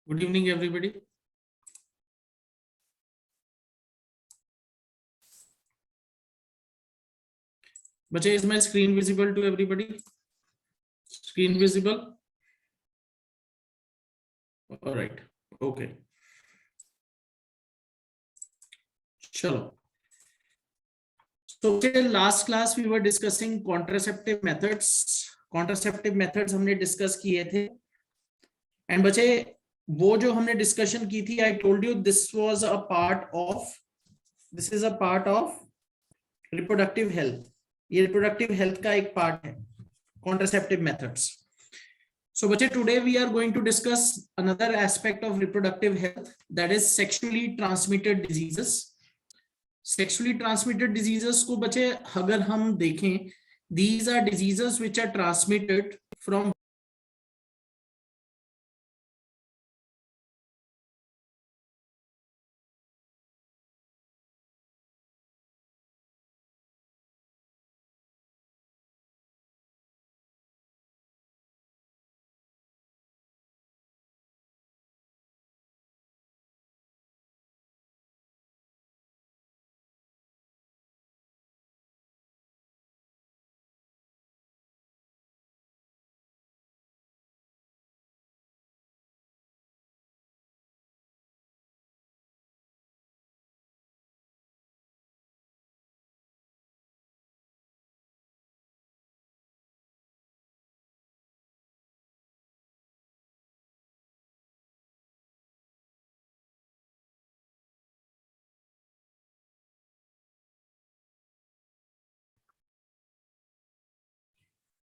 Good evening, everybody. Bache, is my screen visible to everybody? Screen visible? All right. Okay. Chalo. So last class we were discussing contraceptive methods. Contraceptive methods हमने discuss किए थे. And बच्चे वो जो हमने discussion की थी, I told you this is a part of reproductive health. ये reproductive health का एक part है, contraceptive methods. So बच्चे, today we are going to discuss another aspect of reproductive health, that is sexually transmitted diseases. Sexually transmitted diseases को बच्चे अगर हम देखें, these are diseases which are transmitted from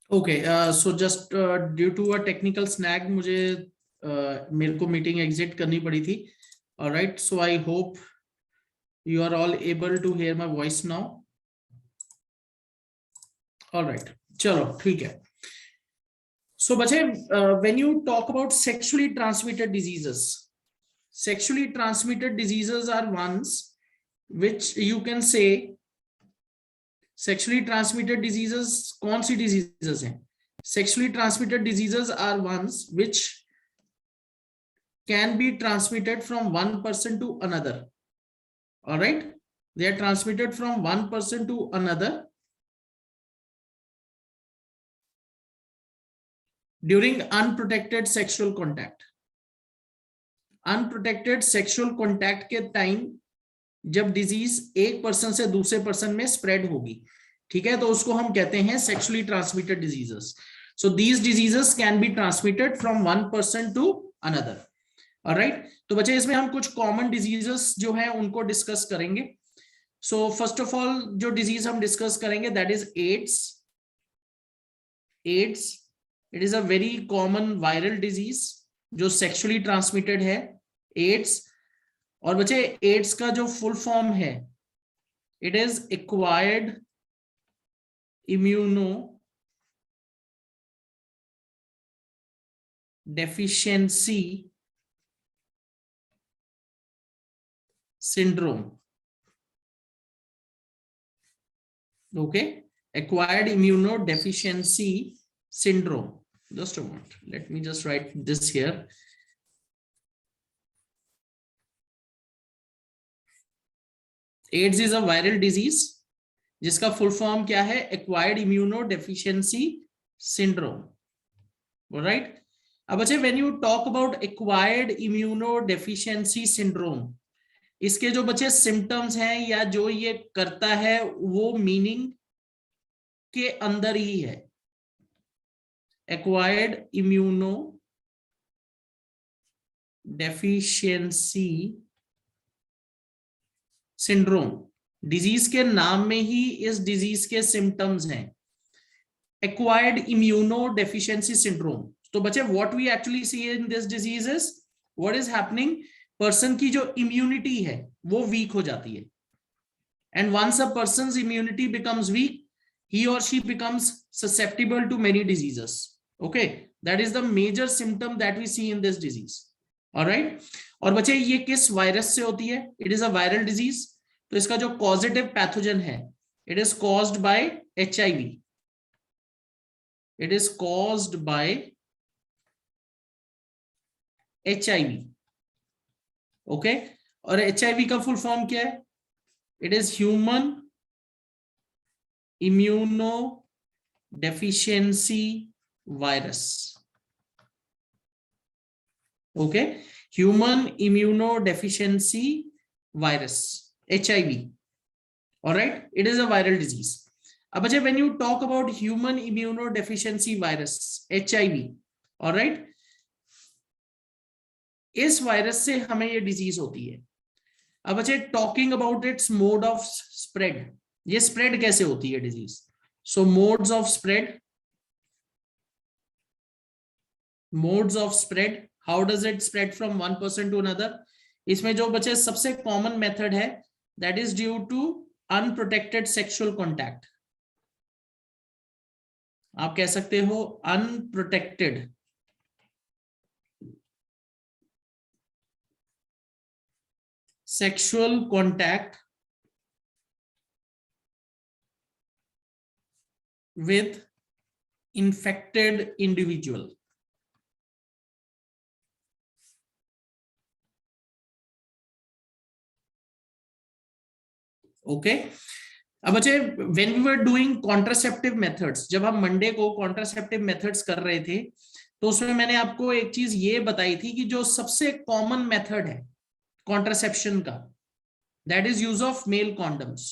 Okay, so just due to a technical snag मुझे मेरे को meeting exit करनी पड़ी थी. All right, so I hope you are all able to hear my voice now. All right, चलो ठीक है. So बच्चे, when you talk about sexually transmitted diseases are ones which you can say sexually transmitted diseases कौन सी diseases हैं? Sexually transmitted diseases are ones which can be transmitted from one person to another. All right, they are transmitted from one person to another during unprotected sexual contact. Unprotected sexual contact के time जब disease एक person से दूसरे person में spread होगी, ठीक है, तो उसको हम कहते हैं sexually transmitted diseases. So these diseases can be transmitted from one person to another. Alright, तो बच्चे इसमें हम कुछ कॉमन डिजीजेस जो हैं उनको डिस्कस करेंगे. सो फर्स्ट ऑफ ऑल जो डिजीज हम डिस्कस करेंगे that is AIDS. It is a very common viral disease जो सेक्सुअली ट्रांसमिटेड है, एड्स. और बच्चे एड्स का जो फुल फॉर्म है, it is acquired immunodeficiency syndrome. Okay, acquired immunodeficiency syndrome. Just a moment, let me just write this here. AIDS is a viral disease जिसका full form क्या है? Acquired immunodeficiency syndrome. Right, अब बच्चे when you talk about acquired immunodeficiency syndrome, इसके जो बच्चे symptoms हैं या जो ये करता है वो मीनिंग के अंदर ही है. Acquired immunodeficiency syndrome, disease के नाम में ही इस डिजीज के सिम्टम्स हैं. Acquired immunodeficiency syndrome. तो बच्चे what we actually see in this disease is what is happening, person की जो इम्यूनिटी है वो वीक हो जाती है. And once a person's immunity becomes weak, he or she becomes susceptible to many diseases. Okay, that is the major symptom that we see in this disease. All right, और बच्चे ये किस virus से होती है? It is a viral disease. तो इसका जो causative pathogen है, it is caused by HIV. It is caused by HIV. Okay, और HIV का फुल फॉर्म क्या है? It is human immuno deficiency virus. Okay, human immuno deficiency virus, HIV. Alright, it is a viral disease. अब अच्छा, when you talk about human immunodeficiency virus, HIV, alright, इस virus से हमें ये disease होती है. अब अच्छा, talking about its mode of spread, ये स्प्रेड कैसे होती है disease? So modes of spread, how does it spread from one person to another? इसमें जो बचे सबसे कॉमन मेथड है, that is due to unprotected sexual contact. आप कह सकते हो unprotected sexual contact with infected individual. Okay, अब अच्छे, when we were doing contraceptive methods, जब हम मंडे को कॉन्ट्रासेप्टिव मेथड्स कर रहे थे, तो उसमें मैंने आपको एक चीज ये बताई थी कि जो सबसे कॉमन मेथड है कॉन्ट्रासेप्शन का, that is use of male condoms.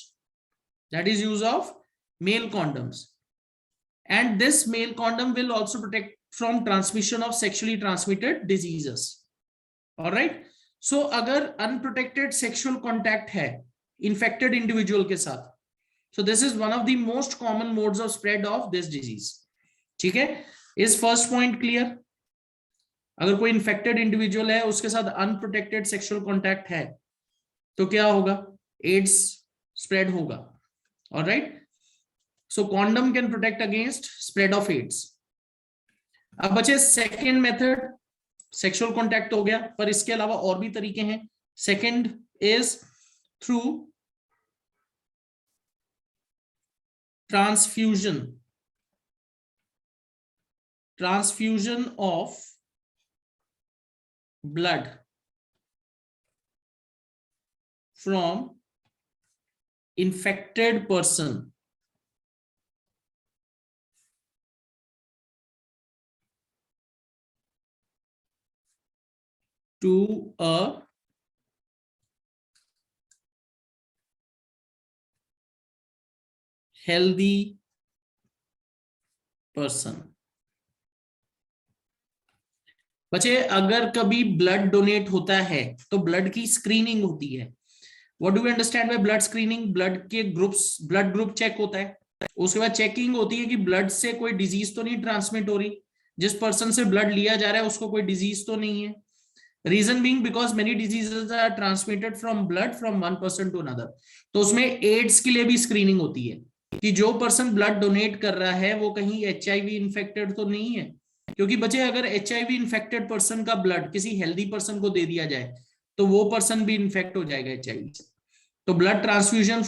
And this male condom will also protect from transmission of sexually transmitted diseases. All right, so अगर unprotected sexual contact है infected individual के साथ, so this is one of the most common modes of spread of this disease. ठीक है, is first point clear? अगर कोई infected individual है, उसके साथ unprotected sexual contact है, तो क्या होगा? AIDS spread होगा. All right, so condom can protect against spread of AIDS. अब बचे सेकेंड मेथड, सेक्सुअल कॉन्टैक्ट हो गया, पर इसके अलावा और भी तरीके हैं. Second is through transfusion of blood from infected person to a healthy person. बच्चे, अगर कभी ब्लड डोनेट होता है तो ब्लड की स्क्रीनिंग होती है. What do we understand by blood screening? Blood के ग्रुप्स, ब्लड ग्रुप चेक होता है, उसके बाद चेकिंग होती है कि ब्लड से कोई डिजीज तो नहीं ट्रांसमिट हो रही, जिस पर्सन से ब्लड लिया जा रहा है उसको कोई डिजीज तो नहीं है. Reason being because many diseases are transmitted from blood from one person to another. तो उसमें एड्स के लिए भी स्क्रीनिंग होती है कि जो पर्सन ब्लड डोनेट कर रहा है वो कहीं HIV इन्फेक्टेड तो नहीं है. क्योंकि बच्चे, अगर HIV इन्फेक्टेड पर्सन का ब्लड किसी हेल्दी पर्सन को दे दिया जाए तो वो पर्सन भी इन्फेक्ट हो जाएगा HIV से. तो blood transfusion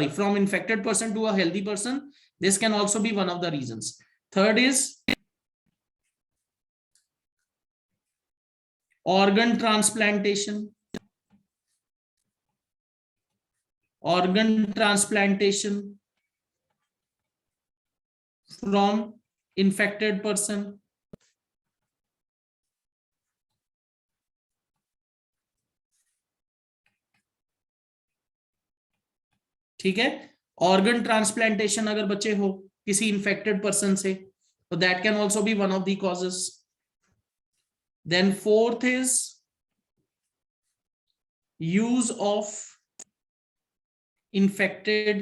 from infected person to a healthy person, this can also be one of the reasons. Third is organ transplantation from infected person. ठीक है, ऑर्गन ट्रांसप्लांटेशन अगर बच्चे हो किसी इन्फेक्टेड पर्सन से, तो that can also be one of the causes. Then fourth is use of infected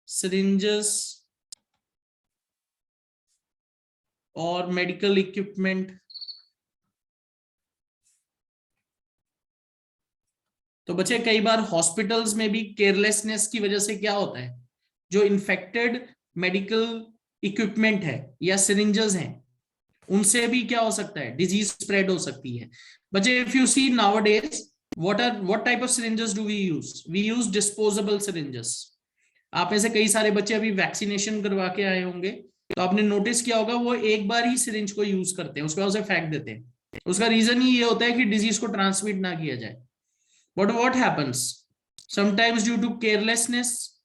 syringes or medical equipment. तो बच्चे, कई बार हॉस्पिटल्स में भी केयरलेसनेस की वजह से क्या होता है, जो इन्फेक्टेड मेडिकल इक्विपमेंट है या सिरिंजेस हैं, उनसे भी क्या हो सकता है, डिजीज स्प्रेड हो सकती है. बच्चे, if you see nowadays, what type of syringes do we use disposable syringes. आप में से कई सारे बच्चे अभी वैक्सीनेशन करवा के आए होंगे, तो आपने नोटिस किया होगा वो एक बार ही सिरिंज को यूज करते हैं, उसके बाद उसे फेंक देते हैं। उसका रीजन ही ये होता है कि डिजीज को ट्रांसमिट ना किया जाए। But what happens sometimes due to carelessness,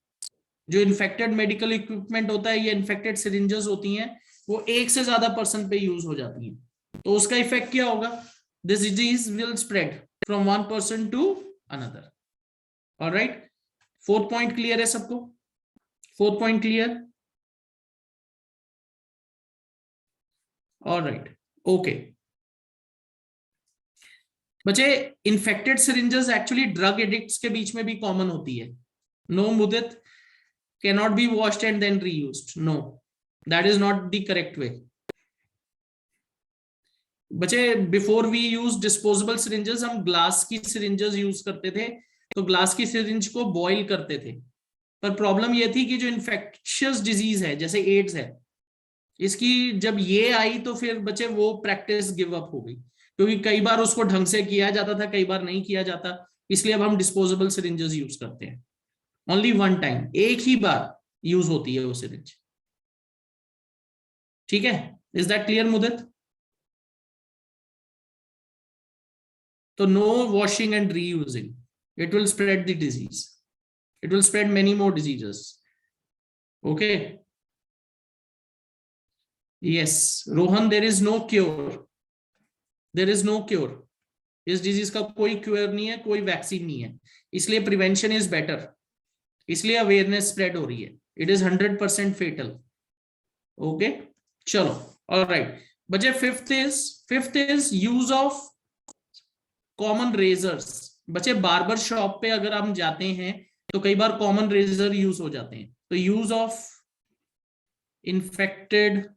जो इन्फेक्टेड मेडिकल इक्विपमेंट होता है या इन्फेक्टेड सिरिंजेस होती हैं, वो एक से ज्यादा पर्सन पे यूज हो जाती हैं। तो उसका इफेक्ट क्या होगा? This disease will spread from one person to another. Alright, fourth point clear है सबको? Fourth point clear? Alright, okay बच्चे, infected syringes actually drug addicts के बीच में भी कॉमन होती है। No Mudit, cannot be washed and then reused, no, that is not the correct way. बच्चे, before we use disposable syringes, हम ग्लास की सिरिंजेस यूज करते थे। तो ग्लास की सिरिंज को बॉईल करते थे, पर प्रॉब्लम ये थी कि जो इन्फेक्शियस डिजीज है जैसे एड्स है, इसकी जब ये आई तो फिर बच्चे वो प्रैक्टिस गिव अप हो गई, क्योंकि कई बार उसको ढंग से किया जाता था, कई बार नहीं किया जाता। इसलिए अब हम डिस्पोजेबल सिरिंजेस यूज करते हैं। ओनली वन टाइम, एक ही बार यूज होती है वो सिरिंज। ठीक है, इज दैट क्लियर मुदित? तो no washing and reusing, it will spread the disease, it will spread many more diseases. Okay, yes Rohan, there is no cure, there is no cure, इस disease का कोई cure नहीं है, कोई vaccine नहीं है, इसलिए प्रिवेंशन इज बेटर, इसलिए अवेयरनेस स्प्रेड हो रही है। It is 100% fatal. ओके, चलो, ऑलराइट बच्चे, fifth is use of common razors. बच्चे, बार्बर शॉप पे अगर हम जाते हैं तो कई बार कॉमन रेजर यूज हो जाते हैं। तो यूज ऑफ इन्फेक्टेड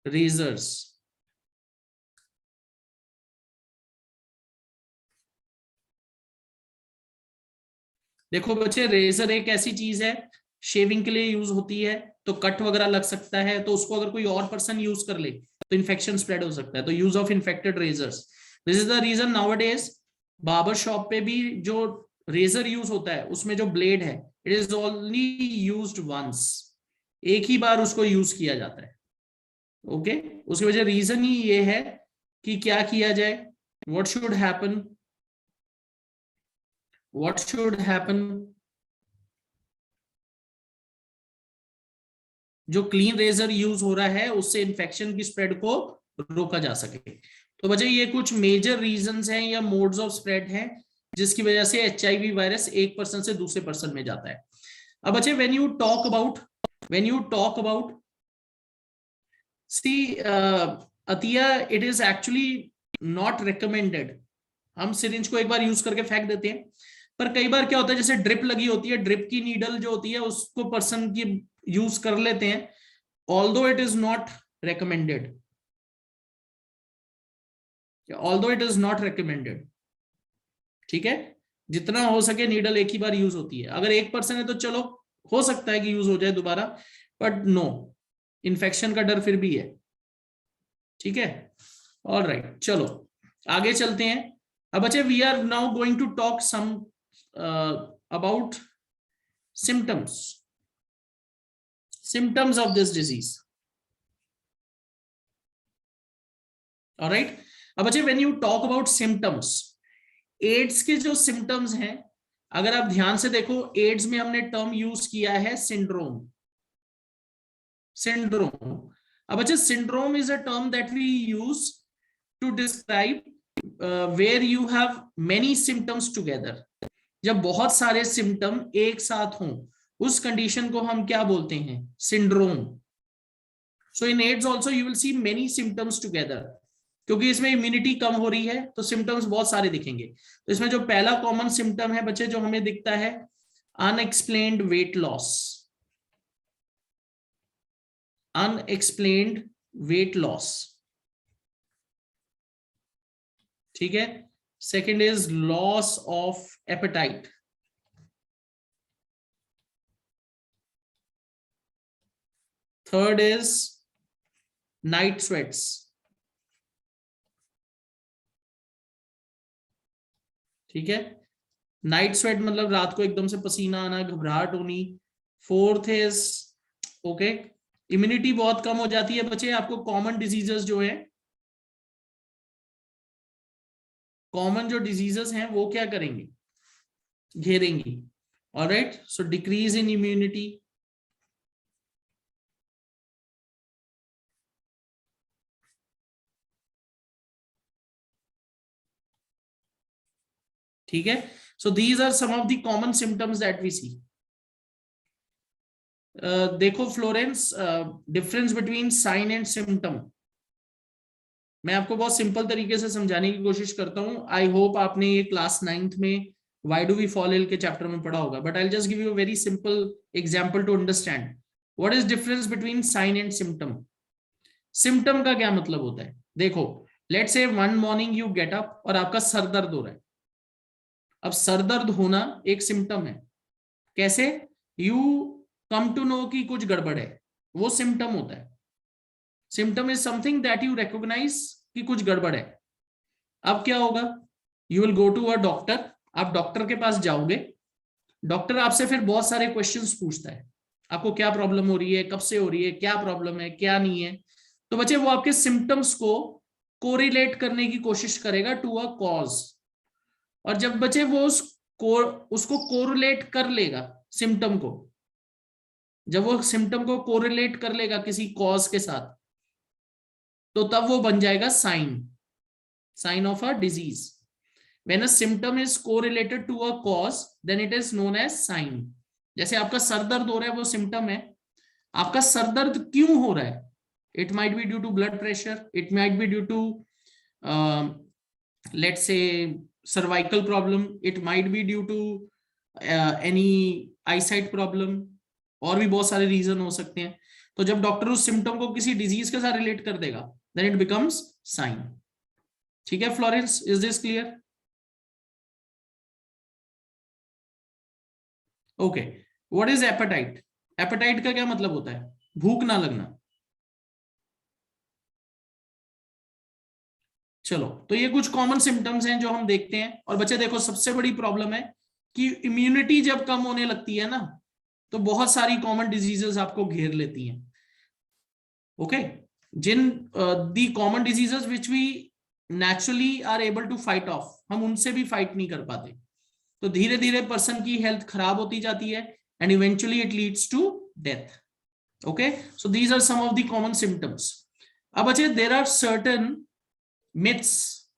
रेजर्स। देखो बच्चे, रेजर एक ऐसी चीज है, शेविंग के लिए यूज होती है, तो कट वगैरह लग सकता है, तो उसको अगर कोई और पर्सन यूज कर ले तो इन्फेक्शन स्प्रेड हो सकता है। तो use of infected razors, this is the reason nowadays barber shop पे भी जो रेजर यूज होता है उसमें जो ब्लेड है, it is only used once, एक ही बार उसको यूज किया जाता है। ओके, उसकी वजह रीजन ही ये है कि क्या किया जाए, what should happen, what should happen, जो क्लीन रेजर यूज हो रहा है उससे इन्फेक्शन की स्प्रेड को रोका जा सके। तो बच्चे, ये कुछ मेजर रीजंस हैं या मोड्स ऑफ स्प्रेड हैं जिसकी वजह से एचआईवी वायरस एक पर्सन से दूसरे पर्सन में जाता है। अब बच्चे, व्हेन यू टॉक अबाउट सी अतिया, it is actually not recommended. हम सिरिंज को एक बार यूज करके फेंक देते हैं, पर कई बार क्या होता है, जैसे ड्रिप लगी होती है, ड्रिप की नीडल जो होती है उसको पर्सन की यूज कर लेते हैं, although it is not recommended, although it is not recommended. ठीक है, जितना हो सके नीडल एक ही बार यूज होती है। अगर एक पर्सन है तो चलो हो सकता है कि यूज हो जाए दोबारा, बट नो, इन्फेक्शन का डर फिर भी है। ठीक है, ऑल राइट, चलो आगे चलते हैं। अब बच्चे, we are now going to talk some about symptoms of this disease. All right, अब बच्चे, when you talk about symptoms, AIDS के जो सिम्टम्स हैं, अगर आप ध्यान से देखो, एड्स में हमने टर्म यूज किया है सिंड्रोम। अब बच्चे, syndrome is a term that we use to describe where you have many symptoms together. जब बहुत सारे सिम्टम एक साथ हों, उस कंडीशन को हम क्या बोलते हैं? Syndrome. So in AIDS also you will see many symptoms together, क्योंकि इसमें इम्यूनिटी कम हो रही है तो सिम्टम्स बहुत सारे दिखेंगे। तो इसमें जो पहला कॉमन सिम्टम है बच्चे जो हमें दिखता है, unexplained weight loss, unexplained weight loss. ठीक है, second is loss of appetite, third is night sweats, ठीक है, नाइट स्वेट मतलब रात को एकदम से पसीना आना, घबराहट होनी। फोर्थ इज ओके, इम्यूनिटी बहुत कम हो जाती है बच्चे, आपको कॉमन डिजीजेस जो है, कॉमन जो डिजीजेस हैं वो क्या करेंगे, घेरेंगी। Alright, so decrease in immunity, ठीक है। So these are some of the common symptoms that we see. देखो Florence, difference between sign and symptom, मैं आपको बहुत सिंपल तरीके से समझाने की कोशिश करता हूं। आई होप आपने ये क्लास 9th में why do we fall ill के चैप्टर में पढ़ा होगा, but I will just give you a very simple example to understand what is difference between sign and symptom. Symptom का क्या मतलब होता है, देखो let's say one morning you get up और आपका सर दर्द हो रहा है। अब सर दर्द होना एक सिम्टम है, कैसे, यू कम टू नो कि कुछ गड़बड़ है, वो सिम्टम होता है। Symptom is something that you recognise कि कुछ गड़बड़ है। अब क्या होगा, you will go to a doctor, आप डॉक्टर के पास जाओगे, डॉक्टर आपसे फिर बहुत सारे क्वेश्चंस पूछता है, आपको क्या प्रॉब्लम हो रही है, कब से हो रही है, क्या प्रॉब्लम है, क्या नहीं है। तो बच्चे वो आपके सिम्टम्स को कोरिलेट करने की कोशिश करेगा टू अ कॉज, और जब बच्चे वो उसको कोरिलेट कर लेगा सिम्टम को, जब वो सिम्टम को कोरिलेट कर लेगा किसी कॉज के साथ, तो तब वो बन जाएगा sign, sign of a disease. When a symptom is correlated to a cause, then it is known as sign. जैसे आपका सर दर्द हो रहा है वो सिम्टम है। आपका सर दर्द क्यों हो रहा है, it might be due to blood pressure, it might be due to let's say cervical problem, it might be due to any eyesight problem, और भी बहुत सारे रीजन हो सकते हैं। तो जब डॉक्टर उस सिम्टम को किसी डिजीज के साथ रिलेट कर देगा, देन इट बिकम्स साइन। ठीक है Florence, is this clear? Okay, what is appetite? Appetite का क्या मतलब होता है, भूख ना लगना। चलो, तो ये कुछ कॉमन सिम्टम्स हैं जो हम देखते हैं। और बच्चे देखो, सबसे बड़ी प्रॉब्लम है कि इम्यूनिटी जब कम होने लगती है ना, तो बहुत सारी कॉमन डिजीजेस आपको घेर लेती हैं। ओके, जिन the common diseases which we naturally are able to fight off, हम उनसे भी फाइट नहीं कर पाते, तो धीरे धीरे पर्सन की हेल्थ खराब होती जाती है, and eventually it leads to death. Okay, so these are some of the common symptoms. अब बच्चे, there are certain myths,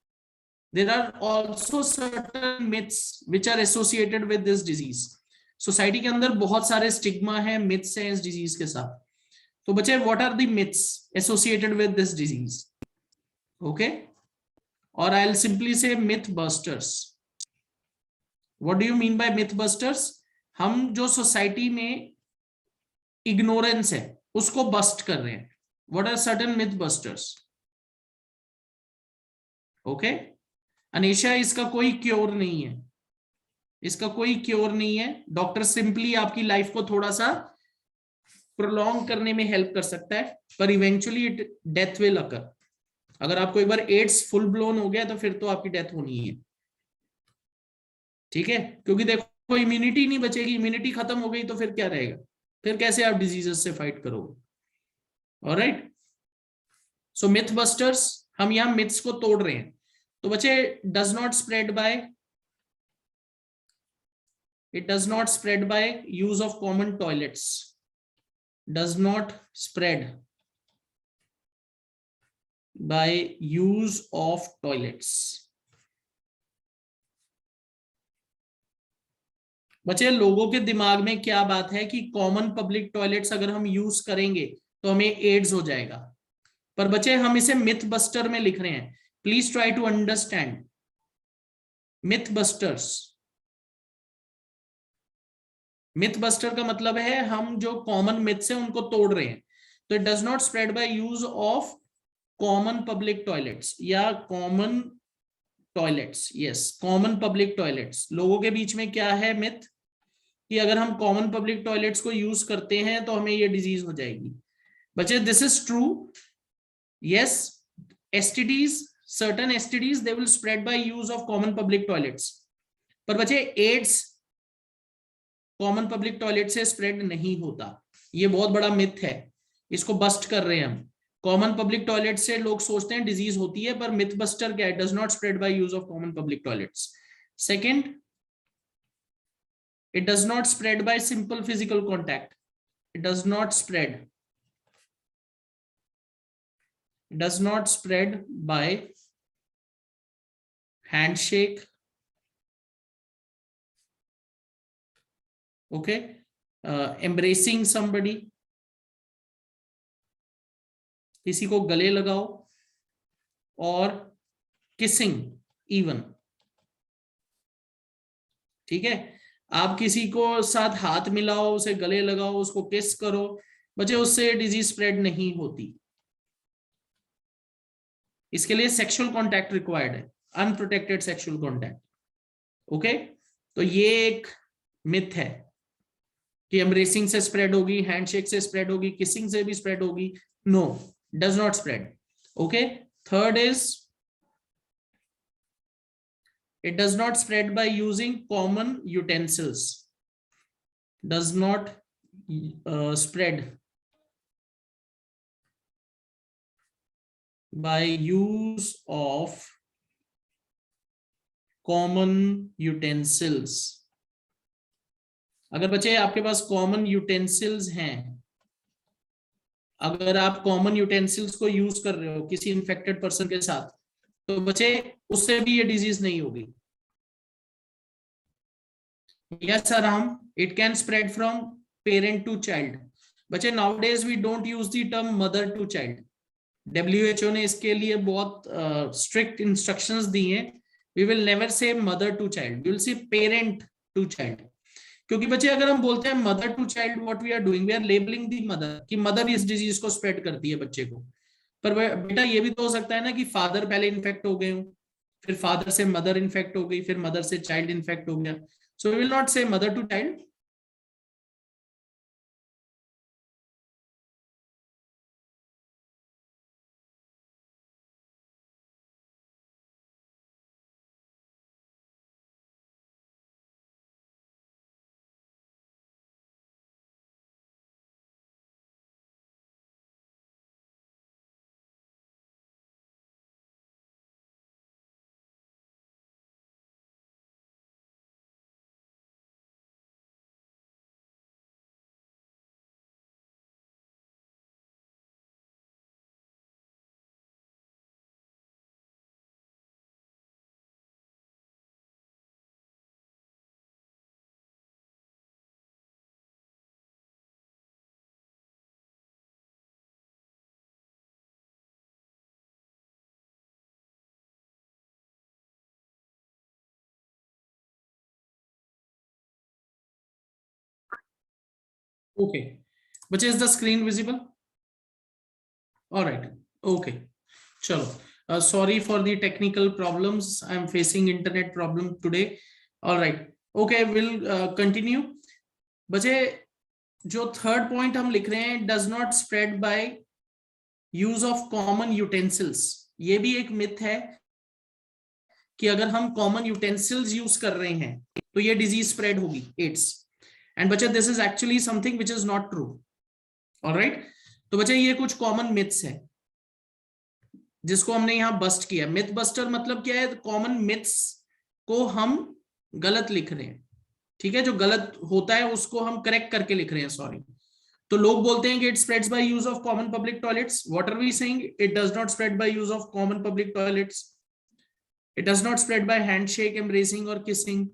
there are also certain myths which are associated with this disease. Society के अंदर बहुत सारे stigma है, myths हैं इस disease के साथ। तो बच्चे, what are the myths associated with this disease? Okay, or I'll simply say myth busters. What do you mean by myth busters? हम जो सोसाइटी में इग्नोरेंस है उसको बस्ट कर रहे हैं। What are certain myth busters? Okay, Anisha, इसका कोई क्योर नहीं है, इसका कोई क्योर नहीं है। डॉक्टर सिंपली आपकी लाइफ को थोड़ा सा प्रोलॉन्ग करने में हेल्प कर सकता है, पर eventually it death will occur. अगर आपको एक बार एड्स फुल ब्लोन हो गया तो फिर तो आपकी डेथ होनी है। ठीक है, क्योंकि देखो इम्यूनिटी नहीं बचेगी, इम्यूनिटी खत्म हो गई तो फिर क्या रहेगा, फिर कैसे आप डिजीजेस से फाइट करोगे? ऑलराइट, सो मिथ बस्टर्स, हम यहां मिथ्स को तोड़ रहे हैं। तो बच्चे, does not spread bye, it does not spread by use of common toilets, does not spread by use of toilets. बच्चे, लोगों के दिमाग में क्या बात है कि कॉमन पब्लिक टॉयलेट्स अगर हम यूज करेंगे तो हमें एड्स हो जाएगा, पर बच्चे हम इसे मिथ बस्टर में लिख रहे हैं। Please try to understand myth busters. Myth buster का मतलब है हम जो कॉमन मिथ्स हैं उनको तोड़ रहे हैं। तो it does not spread by use of common public toilets या common toilets. Yes, common public toilets. लोगों के बीच में क्या है मिथ कि अगर हम कॉमन पब्लिक टॉयलेट्स को यूज करते हैं तो हमें ये डिजीज हो जाएगी। बच्चे, this is true, yes, STDs, certain STDs they will spread by use of common public toilets, पर बच्चे एड्स कॉमन पब्लिक टॉयलेट से स्प्रेड नहीं होता। ये बहुत बड़ा मिथ है, इसको बस्ट कर रहे हैं हम। कॉमन पब्लिक टॉयलेट से लोग सोचते हैं डिजीज होती है, पर मिथ बस्टर क्या है? Does not spread by use of common public toilets. Second, it does not spread by simple physical contact. It does not spread. It does not spread by handshake. Okay. Embracing somebody. किसी को गले लगाओ, और kissing even. ठीक है, आप किसी को साथ हाथ मिलाओ, उसे गले लगाओ, उसको किस करो, बच्चे उससे डिजीज स्प्रेड नहीं होती। इसके लिए सेक्सुअल कांटेक्ट रिक्वायर्ड है, अनप्रोटेक्टेड सेक्सुअल कांटेक्ट। ओके, तो ये एक मिथ है कि एम्ब्रेसिंग से स्प्रेड होगी, हैंडशेक से स्प्रेड होगी, किसिंग से भी स्प्रेड होगी। No, does not spread. Okay, third is it does not spread by using common utensils. Does not spread by use of common utensils. अगर बच्चे आपके पास कॉमन यूटेंसिल्स हैं, अगर आप कॉमन यूटेंसिल्स को यूज कर रहे हो किसी इन्फेक्टेड पर्सन के साथ, तो बच्चे उससे भी ये डिजीज नहीं होगी। Yes, Aram, it can spread from parent to child. बच्चे nowadays we don't use the term mother to child. WHO ने इसके लिए बहुत strict instructions दी हैं। We will never say mother to child. We will say parent to child. क्योंकि बच्चे अगर हम बोलते हैं mother to child, what we are doing, we are labeling the mother कि mother इस disease को spread करती है बच्चे को। पर बेटा ये भी तो हो सकता है ना कि father पहले infect हो गए हो, फिर father से mother infect हो गई, फिर mother से child infect हो गया। So we will not say mother to child. Okay. But is the screen visible? All right. Okay. Chalo. Sorry for the technical problems. I'm facing internet problem today. All right. Okay, we'll continue. बच्चे जो third point हम लिख रहे हैं, does not spread by use of common utensils. ये भी एक myth है कि अगर हम कॉमन यूटेंसिल्स यूज कर रहे हैं तो ये डिजीज स्प्रेड होगी, एड्स। एंड बच्चे this is actually something which is not true. Alright, तो बच्चे ये कुछ कॉमन मिथ्स है जिसको हमने यहां बस्ट किया। मिथ बस्टर मतलब क्या है? कॉमन मिथ्स को हम गलत लिख रहे हैं। ठीक है, जो गलत होता है उसको हम करेक्ट करके लिख रहे हैं, सॉरी। तो लोग बोलते हैं कि it spreads by use of common public toilets. What are we saying? It does not spread by use of common public toilets. It does not spread by handshake, embracing or kissing.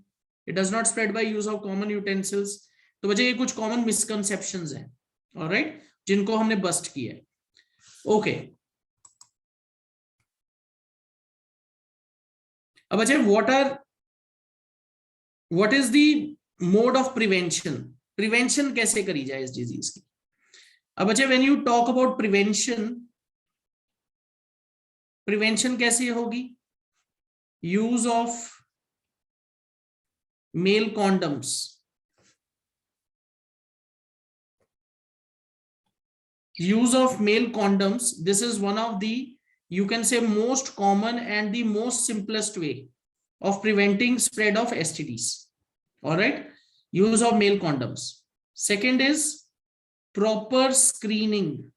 It does not spread by use of common utensils. तो बच्चे ये कुछ common misconceptions हैं, alright, जिनको हमने bast किया है। Okay, अब बच्चे what is the mode of prevention? Prevention कैसे करी जाए इस डिजीज की? अब बच्चे when you talk about prevention कैसे होगी? Use of male condoms. Use of male condoms. This is one of the, you can say, most common and the most simplest way of preventing spread of STDs. All right. Use of male condoms. Second is proper screening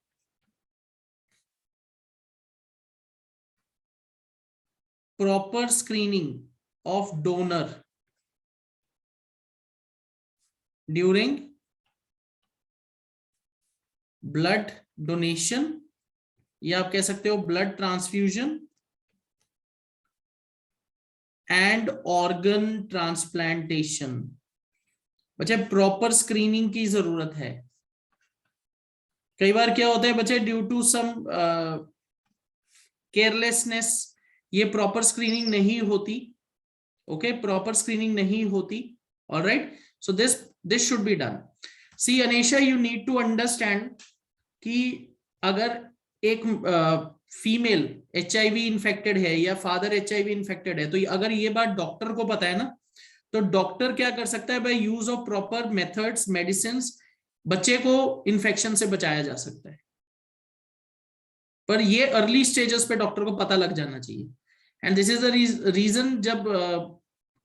of donor during blood donation, या आप कह सकते हो blood transfusion and organ transplantation. बच्चे proper screening की जरूरत है। कई बार क्या होता है बच्चे, ड्यू टू सम केयरलेसनेस ये प्रॉपर स्क्रीनिंग नहीं होती। ओके, प्रॉपर स्क्रीनिंग नहीं होती। Alright, so this should be done. See Anesha, you need to understand कि अगर एक फीमेल HIV इन्फेक्टेड है या फादर HIV इन्फेक्टेड है, तो अगर ये बात डॉक्टर को पता है ना, तो डॉक्टर क्या कर सकता है, bye use of proper methods, medicine, बच्चे को इन्फेक्शन से बचाया जा सकता है। पर ये अर्ली स्टेजेस पे डॉक्टर को पता लग जाना चाहिए। And this is the reason, जब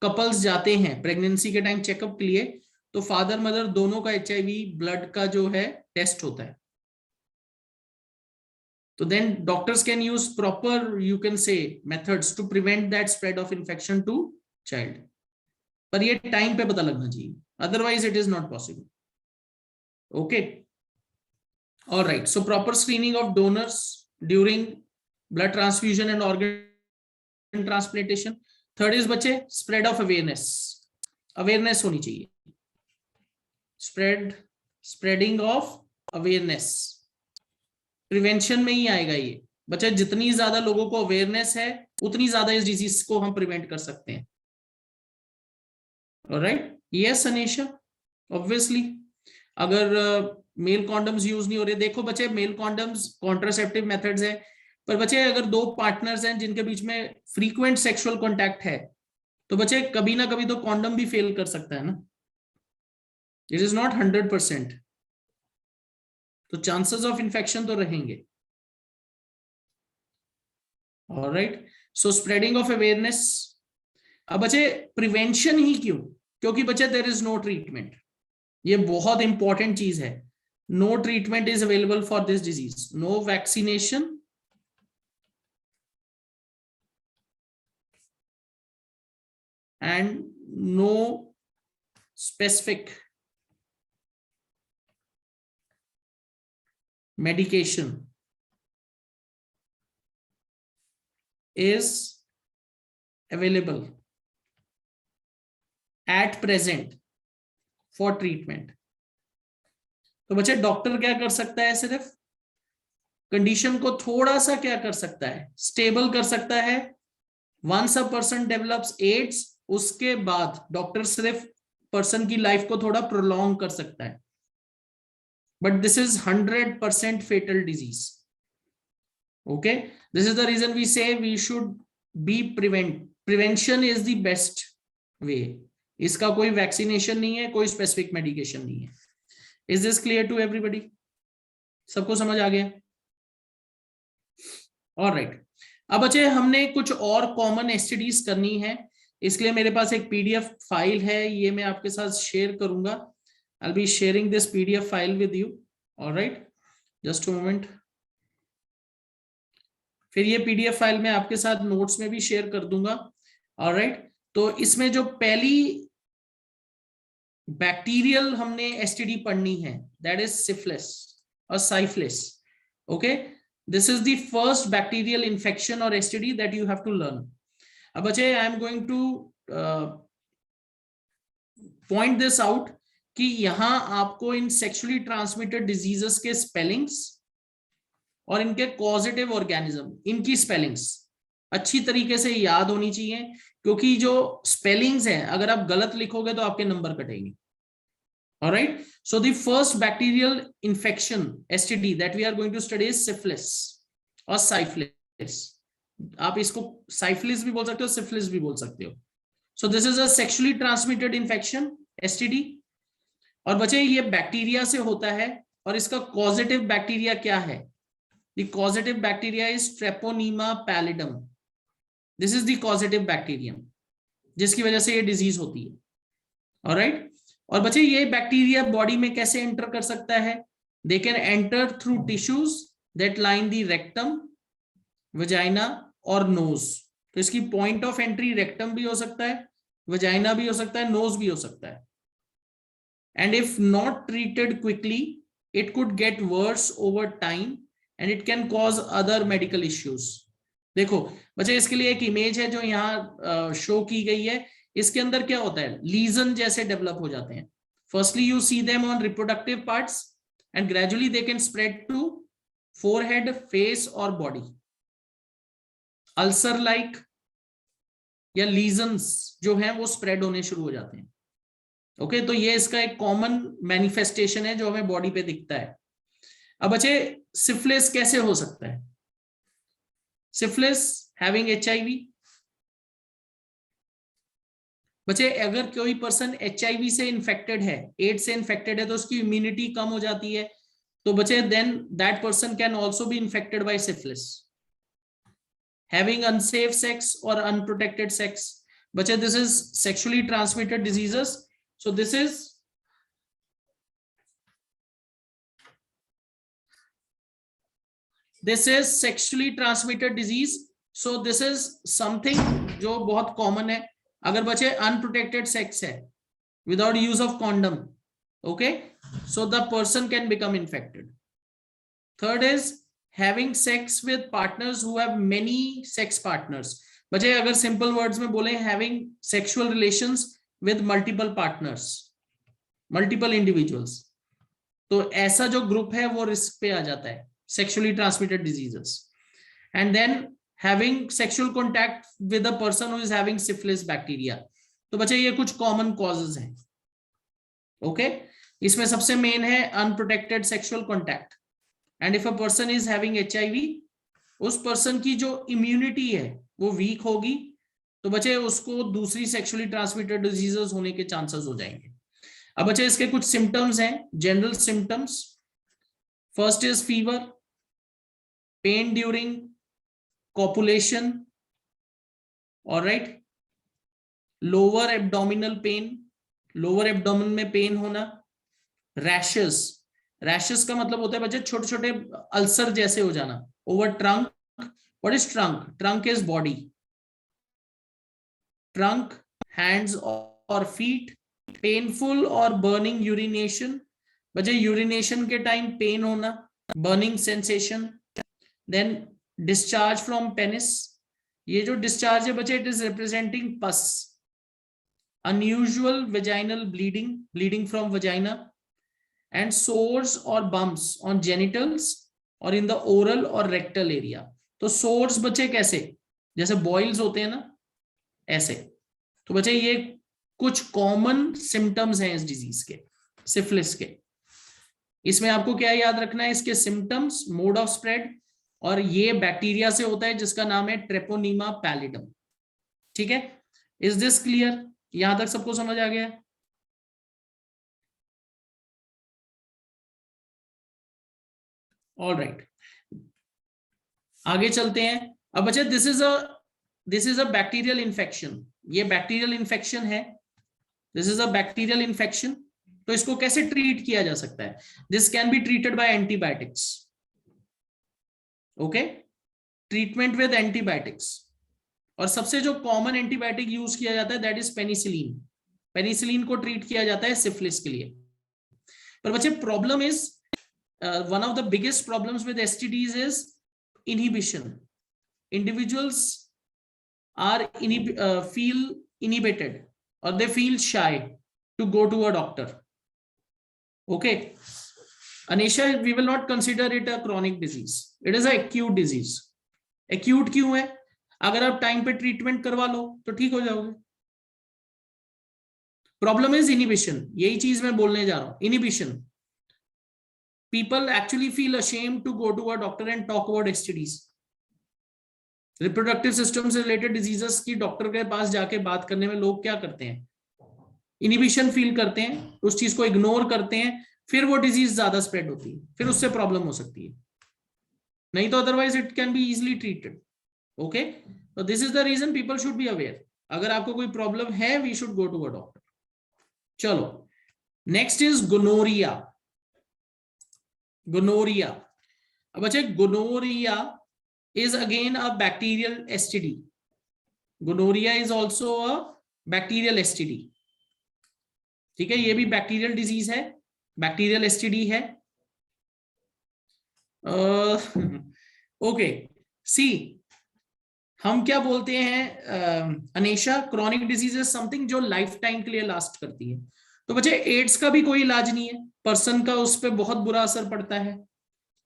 कपल्स जाते हैं प्रेगनेंसी के टाइम चेकअप के लिए, तो फादर मदर दोनों का HIV ब्लड का जो है टेस्ट होता है। तो then doctors can use proper, you can say, methods to prevent that spread of infection to child. पर ये टाइम पे पता लगना चाहिए, otherwise it is not possible. Okay, alright, so proper screening of donors during blood transfusion and organ transplantation. Third is बच्चे spread of awareness. Awareness होनी चाहिए, spreading of awareness. Prevention में ही आएगा ये बच्चा, जितनी ज्यादा लोगों को अवेयरनेस है उतनी ज्यादा इस डिजीज को हम प्रिवेंट कर सकते हैं। ऑलराइट, यस अनीशा, ऑब्वियसली अगर मेल कॉन्डम्स यूज नहीं हो रहे, देखो बच्चे मेल कॉन्डम्स कॉन्ट्रासेप्टिव मेथड्स है, पर बच्चे अगर दो पार्टनर्स हैं जिनके बीच में फ्रीक्वेंट सेक्सुअल कॉन्टैक्ट है, तो बच्चे कभी ना कभी तो कॉन्डम भी फेल कर सकता है ना। इट इज नॉट 100%, तो चांसेस ऑफ इंफेक्शन तो रहेंगे। Alright, so spreading of awareness. अब बच्चे प्रिवेंशन ही क्यों? क्योंकि बच्चे देयर इज नो ट्रीटमेंट। ये बहुत इंपॉर्टेंट चीज है। No treatment is available for this disease, no vaccination and no specific medication is available at present for treatment। तो बच्चे डॉक्टर क्या कर सकता है, सिर्फ कंडीशन को थोड़ा सा क्या कर सकता है, स्टेबल कर सकता है। Once a person develops AIDS, उसके बाद डॉक्टर सिर्फ पर्सन की लाइफ को थोड़ा प्रोलॉन्ग कर सकता है, but this is 100% fatal disease. Okay, this is the reason we say we should be prevention is the best way. इसका कोई वैक्सीनेशन नहीं है, कोई स्पेसिफिक मेडिकेशन नहीं है। Is this clear to everybody? सबको समझ आ गया? ऑलराइट, अब बच्चे हमने कुछ और कॉमन एसटीडीज करनी है, इसलिए मेरे पास एक पीडीएफ फाइल है, ये मैं आपके साथ शेयर करूंगा। I will be sharing this PDF file with you. Alright, just a moment. फिर ये पीडीएफ फाइल मैं आपके साथ नोट्स में भी शेयर कर दूंगा। ऑलराइट, तो इसमें जो पहली बैक्टीरियल हमने एसटीडी पढ़नी है, दैट इज सिफिलिस और syphilis. Okay, this is the first bacterial infection or STD that you have to learn. अब बच्चे I am going to point this out कि यहां आपको इन sexually transmitted diseases के spellings और इनके causative organism, इनकी spellings अच्छी तरीके से याद होनी चाहिए, क्योंकि जो spellings है अगर आप गलत लिखोगे तो आपके नंबर कटेंगे। Alright, so the first bacterial infection STD that we are going to study is syphilis or syphilis. आप इसको syphilis भी बोल सकते हो, syphilis भी बोल सकते हो। So this is a sexually transmitted infection STD, और बच्चे ये बैक्टीरिया से होता है, और इसका causative बैक्टीरिया क्या है? The causative bacteria is Treponema pallidum. This is the causative bacterium जिसकी वजह से ये डिजीज होती है। ऑलराइट, और बच्चे ये बैक्टीरिया बॉडी में कैसे एंटर कर सकता है? they can enter through tissues that line the rectum, vagina और nose. तो इसकी point of entry rectum भी हो सकता है, vagina भी हो सकता है, nose भी हो सकता है. And if not treated quickly, it could get worse over time and it can cause other medical issues. देखो बच्चे, इसके लिए एक इमेज है जो यहाँ शो की गई है. इसके अंदर क्या होता है, लीजन जैसे डेवलप हो जाते हैं. Firstly you see them on reproductive parts and gradually they can spread to forehead, face और बॉडी. अल्सर लाइक या लीजन्स जो हैं वो स्प्रेड होने शुरू हो जाते हैं. ओके तो ये इसका एक कॉमन मैनिफेस्टेशन है जो हमें बॉडी पे दिखता है. अब बच्चे सिफिलिस कैसे हो सकता है? Syphilis having HIV. बच्चे अगर कोई पर्सन HIV से इन्फेक्टेड है, एड्स से इन्फेक्टेड है, तो उसकी इम्यूनिटी कम हो जाती है. तो बच्चे then that person can also be infected by syphilis. Having unsafe sex और अनप्रोटेक्टेड सेक्स. बच्चे this is sexually transmitted diseases. So this is sexually transmitted disease. So this is something जो बहुत common है. अगर बच्चे unprotected sex है without use of condom, okay, so the person can become infected. Third is having sex with partners who have many sex partners. बच्चे अगर simple words में बोले, having sexual relations with multiple partners, multiple individuals, तो ऐसा जो group है वो risk पे आ जाता है, sexually transmitted diseases. And then having sexual contact with a person who is having syphilis bacteria. तो बच्चे ये कुछ कॉमन कॉजेज हैं. ओके इसमें सबसे मेन है unprotected sexual contact. And if a person is having HIV, उस पर्सन की जो इम्यूनिटी है वो वीक होगी, तो बच्चे उसको दूसरी सेक्सुअली ट्रांसमिटेड डिजीजेस होने के चांसेस हो जाएंगे. अब बच्चे इसके कुछ सिम्टम्स हैं, general symptoms. First is fever, pen during copulation, alright, lower abdominal pain, lower abdomen में पेन होना, रैशेस. रैशेस का मतलब होता है बच्चे छोटे छोटे अल्सर जैसे हो जाना. Over trunk. What is trunk? Trunk is body. Trunk, hands और फीट. पेनफुल और बर्निंग यूरिनेशन. बच्चे यूरिनेशन के टाइम पेन होना, burning sensation. Then discharge from penis. ये जो डिस्चार्ज है बच्चे, it is representing pus. Unusual vaginal bleeding, bleeding from vagina. And sores और बम्प्स ऑन जेनिटल्स और इन द ओरल और रेक्टल एरिया. तो सोर्स बच्चे कैसे, जैसे बॉइल्स होते हैं ना, ऐसे. तो बच्चे ये कुछ कॉमन सिम्टम्स हैं इस डिजीज के, सिफिलिस के. इसमें आपको क्या याद रखना है, इसके सिम्टम्स, मोड ऑफ स्प्रेड, और ये बैक्टीरिया से होता है जिसका नाम है ट्रेपोनीमा पैलिडम. ठीक है, इज दिस क्लियर? यहां तक सबको समझ आ गया? ऑल राइट, आगे चलते हैं. अब बच्चे this is a bacterial infection. ये बैक्टीरियल इन्फेक्शन है. This is a bacterial infection. तो इसको कैसे ट्रीट किया जा सकता है? This can be treated by antibiotics. Okay, treatment with antibiotics. और सबसे जो कॉमन एंटीबायोटिक यूज किया जाता है दैट इज पेनिसिलिन. पेनिसिलिन को ट्रीट किया जाता है सिफिलिस के लिए. पर बच्चे problem is, one of the biggest problems with STDs is inhibition. Individuals are feel inhibited or they feel shy to go to a doctor. Okay, Anisha, we will not consider it a chronic disease. It is an acute disease. Acute क्यों है? अगर आप time पे treatment करवा लो तो ठीक हो जाओगे. Problem is inhibition. यही चीज मैं बोलने जा रहा हूं, inhibition. People actually feel ashamed to go to a doctor and talk about STDs. Reproductive system से रिलेटेड डिजीजेस की डॉक्टर के पास जाके बात करने में लोग क्या करते हैं, इनहिबिशन फील करते हैं, उस चीज को इग्नोर करते हैं, फिर वो डिजीज ज्यादा स्प्रेड होती है, फिर उससे प्रॉब्लम हो सकती है. नहीं तो otherwise it can be easily treated. Okay, तो this is the reason people should be aware. अगर आपको कोई प्रॉब्लम है, we should go to a doctor. चलो, नेक्स्ट इज गोनोरिया. गोनोरिया। अब बच्चे gonorrhoea is again a bacterial STD. Gonorrhea is also a bacterial STD. ठीक है, ये भी बैक्टीरियल डिजीज है, बैक्टीरियल एसटीडी है। ओके सी, हम क्या बोलते हैं अनेशा, क्रॉनिक डिजीज इज समथिंग जो लाइफ टाइम के लिए लास्ट करती है। तो बच्चे एड्स का भी कोई इलाज नहीं है, पर्सन का उस पर बहुत बुरा असर पड़ता है,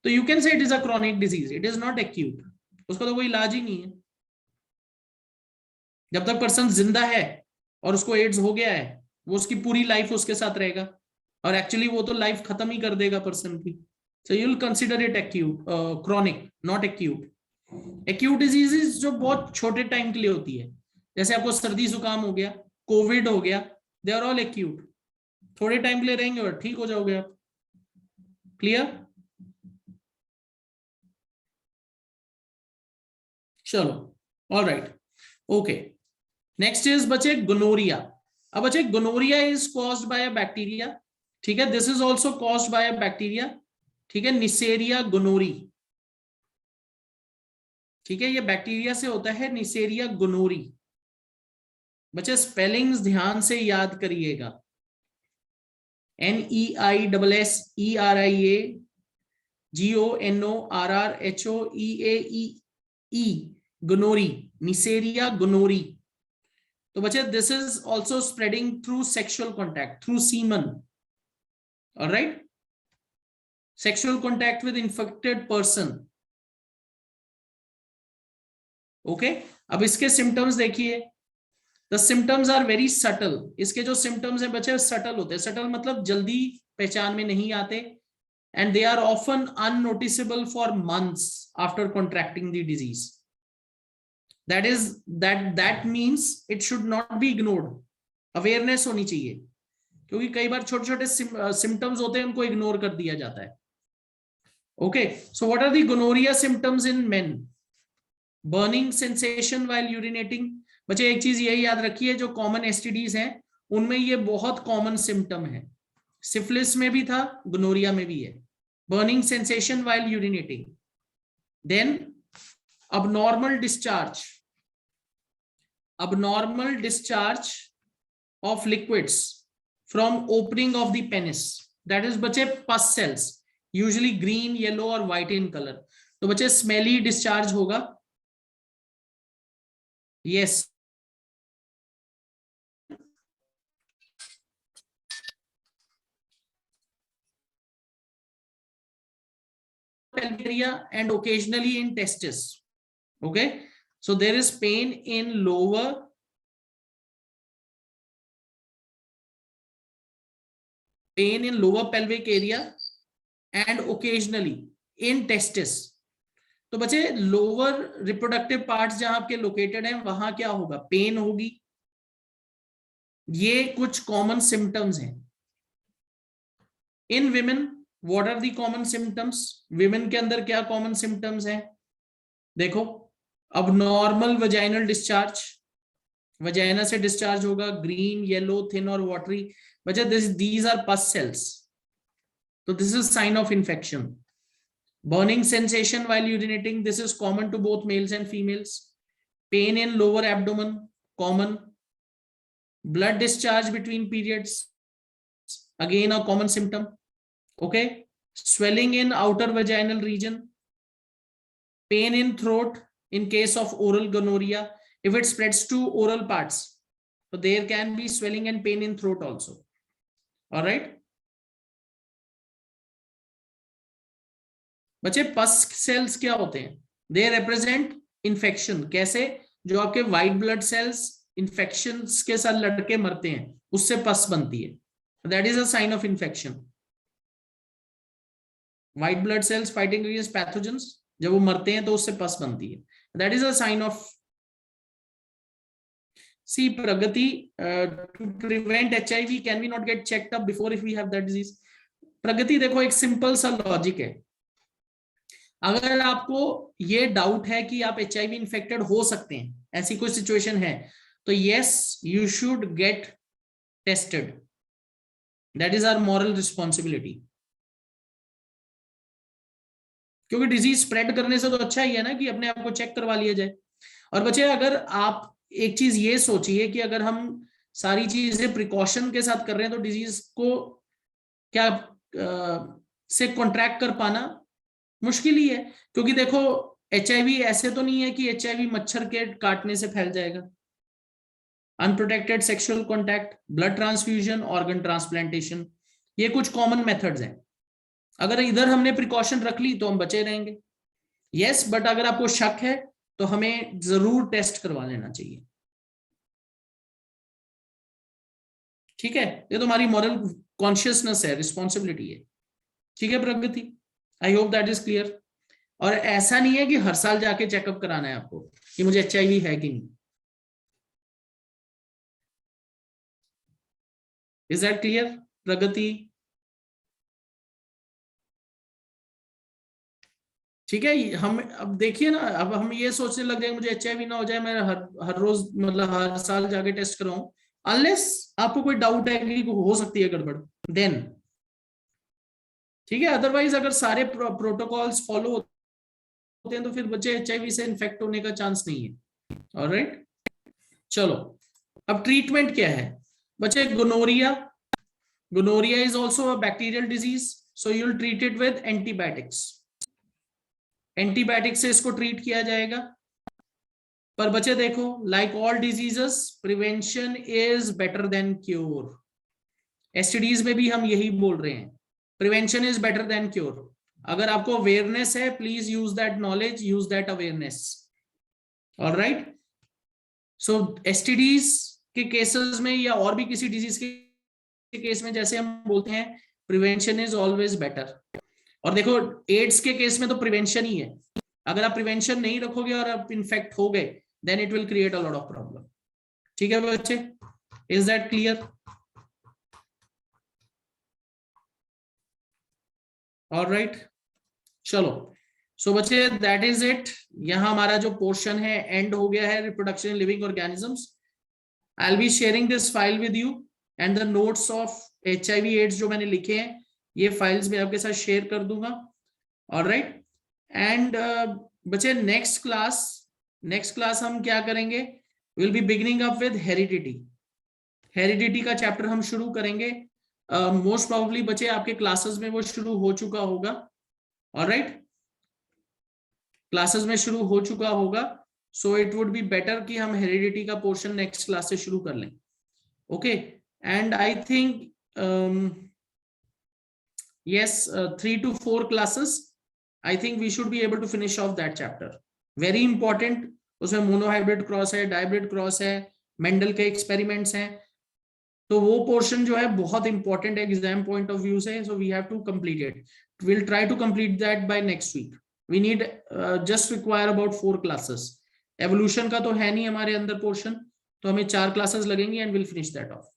तो यू कैन से it is a chronic disease, it is not acute, उसका तो कोई इलाज ही नहीं है। जब तक पर्सन जिंदा है और उसको एड्स हो गया है, वो उसकी पूरी लाइफ उसके साथ रहेगा, और एक्चुअली वो तो लाइफ खत्म ही कर देगा पर्सन की। सो you will consider it acute, chronic, not acute. Acute diseases जो बहुत छोटे टाइम के लिए होती है, जैसे आपको सर्दी जुकाम हो गया, कोविड हो गया, दे आर ऑल एक्यूट, थोड़े टाइम के लिए रहेंगे और ठीक हो जाओगे आप। क्लियर? चलो, all right, okay. Next is बचे गोनोरिया। अब बचे gonorrhoea is caused by a bacteria, ठीक है, this is also caused by a bacteria, ठीक है, निसेरिया गोनोरी, ठीक है, ये बैक्टीरिया से होता है, निसेरिया गोनोरी। बच्चे स्पेलिंग्स ध्यान से याद करिएगा, NEISSERIAGONORRHOEAEE, गोनोरी, निसेरिया गोनोरी। तो बच्चे this is also spreading through sexual contact, through semen, alright, sexual contact with infected person. Okay, अब इसके सिम्टम्स देखिए, the symptoms are very subtle. इसके जो सिम्टम्स है बच्चे सटल होते हैं, सटल मतलब जल्दी पहचान में नहीं आते, and they are often unnoticeable for months after contracting the disease. that means it should not be ignored, awareness होनी चाहिए, क्योंकि कई बार छोटे छोटे सिम्टम्स होते हैं, उनको इग्नोर कर दिया जाता है। Okay, so what are the gonorrhoea symptoms in men? Burning sensation while urinating. बच्चे एक चीज यही याद रखिए, जो कॉमन एसटीडीज हैं उनमें ये बहुत कॉमन सिम्टम है, सिफिलिस में भी था, गोनोरिया में भी है, burning sensation while urinating. Then abnormal discharge, abnormal discharge of liquids from opening of the penis, that is बच्चे pus cells, usually green, yellow और white in color। तो बच्चे smelly discharge होगा, yes, pelvic area and occasionally in testis। okay, so there is pain in lower pelvic area and occasionally in testis। तो बच्चे lower reproductive parts जहां आपके located हैं वहां क्या होगा? पेन होगी। ये कुछ कॉमन सिम्टम्स हैं। In women what are the common symptoms? Women के अंदर क्या कॉमन सिम्टम्स हैं? देखो, अब नॉर्मल वजाइनल डिस्चार्ज, वजाइना से डिस्चार्ज होगा, ग्रीन, येलो, थिन और वाटरी। बच्चे दीज आर पस सेल्स, तो this is sign of infection. Burning sensation while urinating, this is common to both males and females. Pain in lower abdomen, common. Blood discharge between periods, again a common symptom. Okay, swelling in outer vaginal region, pain in throat in case of oral gonorrhea, if it spreads to oral parts, so there can be swelling and pain in throat also. All right, बच्चे पस sales क्या होते हैं? They represent infection. कैसे? जो आपके white blood cells infection के साथ लड़के मरते हैं, उससे पस बनती है, that is a sign of infection. White blood cells fighting against pathogens, जब वो मरते हैं तो उससे पस बनती है, that is a sign of. See Pragati, to prevent HIV can we not get checked up before if we have that disease? Pragati देखो, एक सिंपल सा लॉजिक है, अगर आपको ये डाउट है कि आप HIV इन्फेक्टेड हो सकते हैं, ऐसी कोई सिचुएशन है, तो yes, you should get tested, that is our moral responsibility. क्योंकि डिजीज स्प्रेड करने से तो अच्छा ही है ना कि अपने आप को चेक करवा लिया जाए। और बच्चे अगर आप एक चीज ये सोचिए कि अगर हम सारी चीजें प्रिकॉशन के साथ कर रहे हैं तो डिजीज को क्या से कॉन्ट्रैक्ट कर पाना मुश्किल ही है। क्योंकि देखो एचआईवी ऐसे तो नहीं है कि एचआईवी मच्छर के काटने से फैल जाएगा। Unprotected sexual contact, blood transfusion, organ transplantation, ये कुछ कॉमन मेथड्स हैं। अगर इधर हमने प्रिकॉशन रख ली तो हम बचे रहेंगे। यस, बट अगर आपको शक है तो हमें जरूर टेस्ट करवा लेना चाहिए। ठीक है, ये तो हमारी मॉरल कॉन्शियसनेस है, रिस्पॉन्सिबिलिटी है। ठीक है Pragati, I hope that is clear. और ऐसा नहीं है कि हर साल जाके चेकअप कराना है आपको कि मुझे एचआईवी है कि नहीं। इज दैट क्लियर प्रगति? ठीक है, हम अब देखिए ना, अब हम ये सोचने लग जाएंगे मुझे एचआईवी ना हो जाए, मैं हर हर रोज मतलब हर साल जाके टेस्ट कराऊं। अनलेस आपको कोई डाउट है कि हो सकती है गड़बड़, देन ठीक है। अदरवाइज अगर सारे प्रोटोकॉल्स फॉलो होते हैं तो फिर बच्चे एचआईवी से इन्फेक्ट होने का चांस नहीं है। ऑलराइट, चलो अब ट्रीटमेंट क्या है बच्चे। Gonorrhoea, gonorrhoea is also a bacterial disease, so you will treat it with antibiotics. Antibiotic से इसको ट्रीट किया जाएगा। पर बच्चे देखो, like all diseases prevention is better than cure. STDs में भी हम यही बोल रहे हैं, prevention is better than cure. अगर आपको अवेयरनेस है, please use that knowledge, use that awareness. Alright, so STDs के केसेस में या और भी किसी डिजीज के केस में जैसे हम बोलते हैं प्रिवेंशन इज ऑलवेज बेटर। और देखो एड्स के केस में तो प्रिवेंशन ही है। अगर आप प्रिवेंशन नहीं रखोगे और आप इन्फेक्ट हो गए, then it will create a lot of problem. ठीक है बच्चे, इज दैट क्लियर? ऑलराइट, चलो सो बच्चे दैट इज इट। यहां हमारा जो पोर्शन है एंड हो गया है, reproduction in living organisms. I will be sharing this file with you and the notes of HIV AIDS जो मैंने लिखे हैं, ये फाइल्स मैं आपके साथ शेयर कर दूंगा। ऑलराइट, एंड बच्चे नेक्स्ट क्लास हम क्या करेंगे, will be beginning up with heredity. Heredity का चैप्टर हम शुरू करेंगे। मोस्ट प्रोबेबली बच्चे आपके क्लासेस में वो शुरू हो चुका होगा। ऑलराइट, क्लासेस में शुरू हो चुका होगा, so it would be better कि हम हेरिडिटी का पोर्शन नेक्स्ट क्लास से शुरू कर लें। Okay, and I think yes, 3 to 4 classes I think we should be able to finish off that chapter. Very important, उसमें मोनोहाइब्रिड क्रॉस है, dihybrid cross है, मेंडल के एक्सपेरिमेंट्स हैं, तो वो पोर्शन जो है बहुत इंपॉर्टेंट है एग्जाम पॉइंट ऑफ व्यू से। So we have to complete it, will try to complete that by next week. We need just require about 4 classes. Evolution का तो है नहीं हमारे अंदर पोर्शन, तो हमें 4 क्लासेस लगेंगी and will finish that of.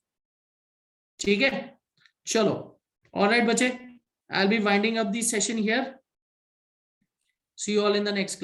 ठीक है, चलो ऑलराइट बच्चे, I'll be winding up the session here. See you all in the next class.